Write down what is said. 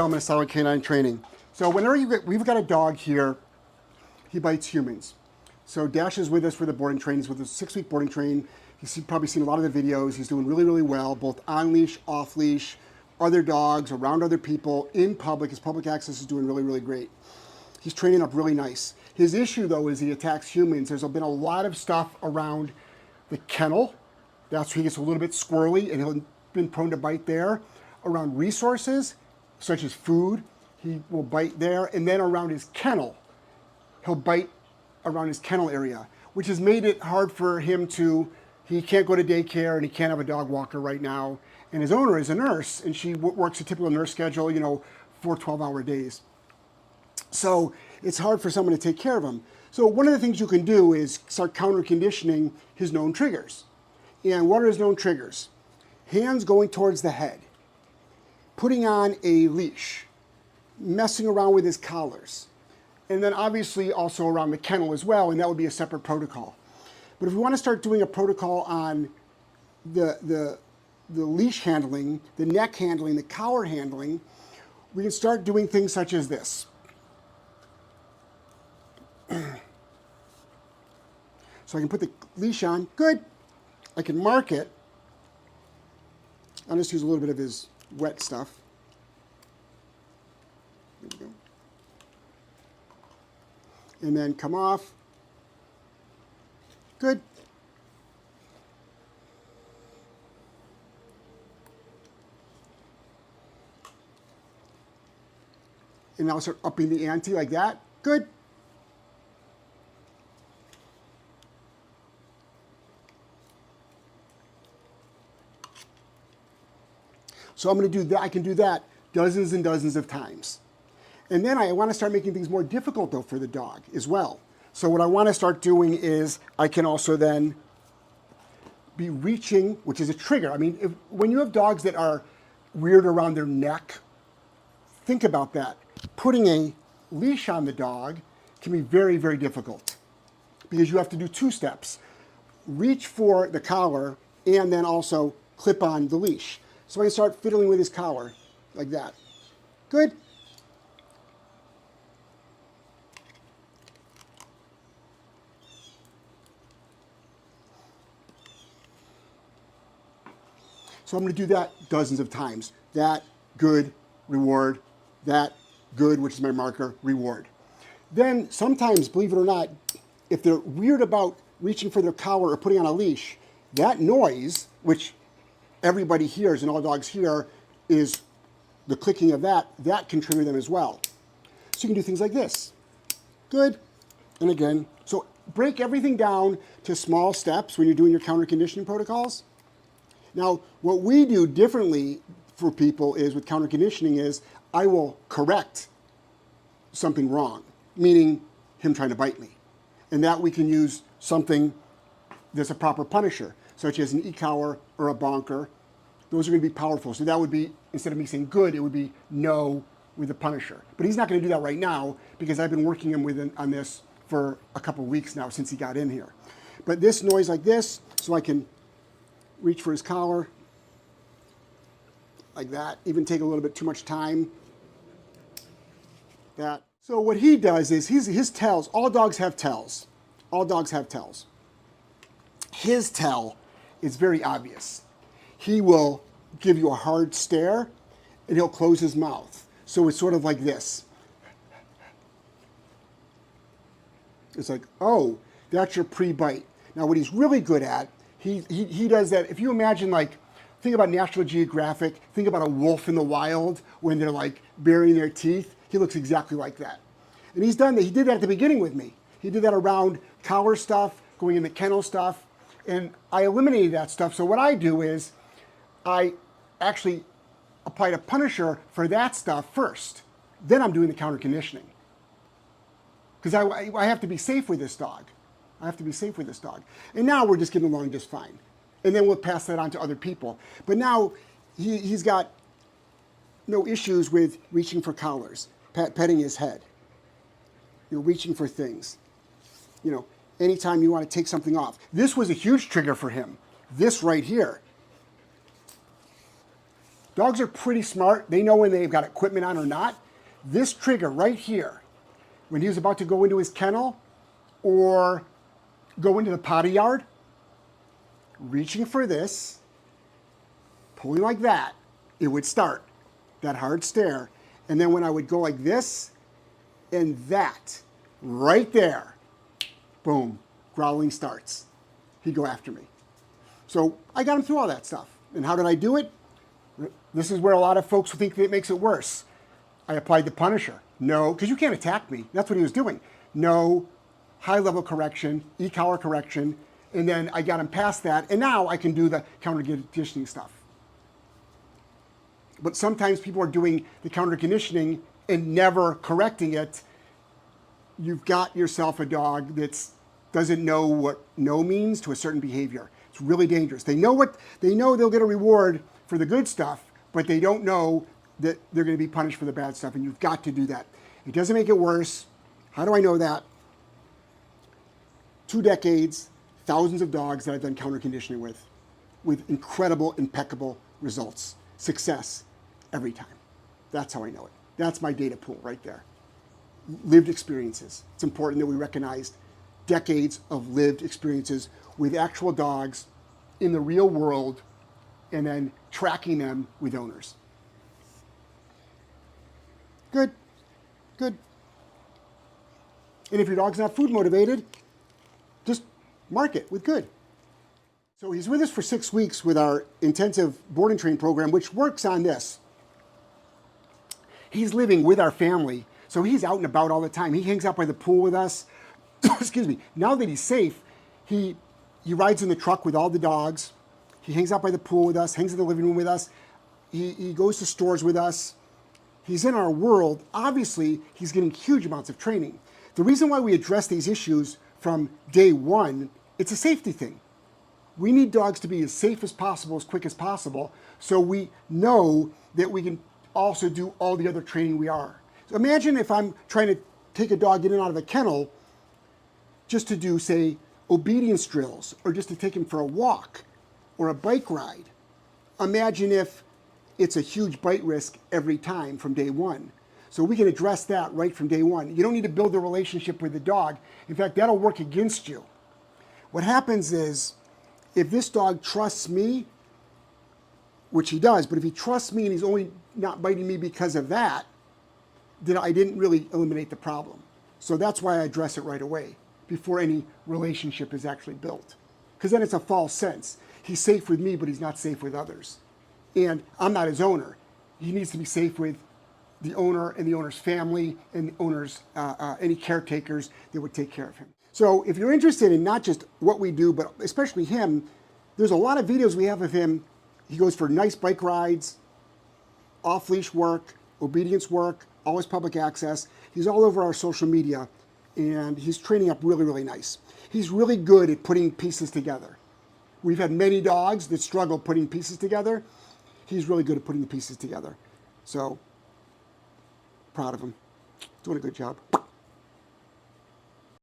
gentlemen of Solid Canine Training. So we've got a dog here, he bites humans. So Dash is with us for the boarding training. He's with us 6-week boarding training. You've probably seen a lot of the videos. He's doing really, really well, both on leash, off leash, other dogs, around other people, in public. His public access is doing really, really great. He's training up really nice. His issue though is he attacks humans. There's been a lot of stuff around the kennel. That's where he gets a little bit squirrely and he's been prone to bite there. Around resources, such as food, he will bite there. And then around his kennel, he'll bite around his kennel area, which has made it hard for him to, he can't go to daycare and he can't have a dog walker right now. And his owner is a nurse and she works a typical nurse schedule, 4 12-hour days. So it's hard for someone to take care of him. So one of the things you can do is start counter-conditioning his known triggers. And what are his known triggers? Hands going towards the head, putting on a leash, messing around with his collars, and then obviously also around the kennel as well, and that would be a separate protocol. But if we want to start doing a protocol on the leash handling, the neck handling, the collar handling, we can start doing things such as this. So I can put the leash on, good. I can mark it. I'll just use a little bit of his wet stuff. There we go. And then come off. Good. And now start upping the ante like that. Good. So I'm going to do that. I can do that dozens and dozens of times. And then I want to start making things more difficult though for the dog as well. So what I want to start doing is I can also then be reaching, which is a trigger. I mean, when you have dogs that are weird around their neck, think about that. Putting a leash on the dog can be very, very difficult because you have to do 2 steps. Reach for the collar and then also clip on the leash. So I can start fiddling with his collar like that. Good. So I'm going to do that dozens of times. That, good, reward. That, good, which is my marker, reward. Then sometimes, believe it or not, if they're weird about reaching for their collar or putting on a leash, that noise, which everybody hears and all dogs hear, is the clicking of that can trigger them as well. So you can do things like this. Good. And again, so break everything down to small steps when you're doing your counter-conditioning protocols. Now, what we do differently for people is with counter-conditioning is I will correct something wrong, meaning him trying to bite me. And that we can use something that's a proper punisher, such as an e-collar or a bonker. Those are going to be powerful. So that would be, instead of me saying good, it would be no with the punisher. But he's not going to do that right now because I've been working him on this for a couple of weeks now since he got in here. But this noise like this, so I can reach for his collar like that, even take a little bit too much time. That. So what he does is his tells, all dogs have tells. All dogs have tells. His tell is very obvious. He will give you a hard stare and he'll close his mouth. So it's sort of like this. It's like, oh, that's your pre-bite. Now what he's really good at, he does that. If you imagine, like, think about National Geographic, think about a wolf in the wild when they're like burying their teeth. He looks exactly like that. And he's done that. He did that at the beginning with me. He did that around collar stuff, going into kennel stuff. And I eliminated that stuff. So what I do is I actually applied a punisher for that stuff first. Then I'm doing the counter conditioning. Because I have to be safe with this dog. I have to be safe with this dog. And now we're just getting along just fine. And then we'll pass that on to other people. But now he's got no issues with reaching for collars, petting his head, reaching for things. Anytime you want to take something off. This was a huge trigger for him. This right here. Dogs are pretty smart. They know when they've got equipment on or not. This trigger right here, when he was about to go into his kennel or go into the potty yard, reaching for this, pulling like that, it would start, that hard stare. And then when I would go like this and that, right there, boom, growling starts. He'd go after me. So I got him through all that stuff. And how did I do it? This is where a lot of folks think that it makes it worse. I applied the Punisher. No, because you can't attack me. That's what he was doing. No, high-level correction, e-collar correction, and then I got him past that, and now I can do the counter-conditioning stuff. But sometimes people are doing the counter-conditioning and never correcting it. You've got yourself a dog that doesn't know what no means to a certain behavior. It's really dangerous. They know they'll get a reward for the good stuff, but they don't know that they're going to be punished for the bad stuff, and you've got to do that. It doesn't make it worse. How do I know that? 2 decades, thousands of dogs that I've done counter conditioning with incredible, impeccable results. Success every time. That's how I know it. That's my data pool right there. Lived experiences. It's important that we recognize decades of lived experiences with actual dogs in the real world and then tracking them with owners. Good, good. And if your dog's not food motivated, just mark it with good. So he's with us for 6 weeks with our intensive board and train program, which works on this. He's living with our family, so he's out and about all the time. He hangs out by the pool with us. Excuse me. Now that he's safe, he rides in the truck with all the dogs. He hangs out by the pool with us, hangs in the living room with us. He goes to stores with us. He's in our world. Obviously, he's getting huge amounts of training. The reason why we address these issues from day one, it's a safety thing. We need dogs to be as safe as possible, as quick as possible, so we know that we can also do all the other training we are. So imagine if I'm trying to take a dog in and out of a kennel just to do, say, obedience drills, or just to take him for a walk or a bike ride. Imagine if it's a huge bite risk every time from day one. So we can address that right from day one. You don't need to build a relationship with the dog. In fact, that'll work against you. What happens is, if this dog trusts me, which he does, but if he trusts me and he's only not biting me because of that, then I didn't really eliminate the problem. So that's why I address it right away, before any relationship is actually built. Because then it's a false sense. He's safe with me, but he's not safe with others. And I'm not his owner. He needs to be safe with the owner and the owner's family and the owner's, any caretakers that would take care of him. So if you're interested in not just what we do, but especially him, there's a lot of videos we have of him. He goes for nice bike rides, off-leash work, obedience work, always public access. He's all over our social media, and he's training up really, really nice. He's really good at putting pieces together. We've had many dogs that struggle putting pieces together. He's really good at putting the pieces together. So, proud of him. Doing a good job.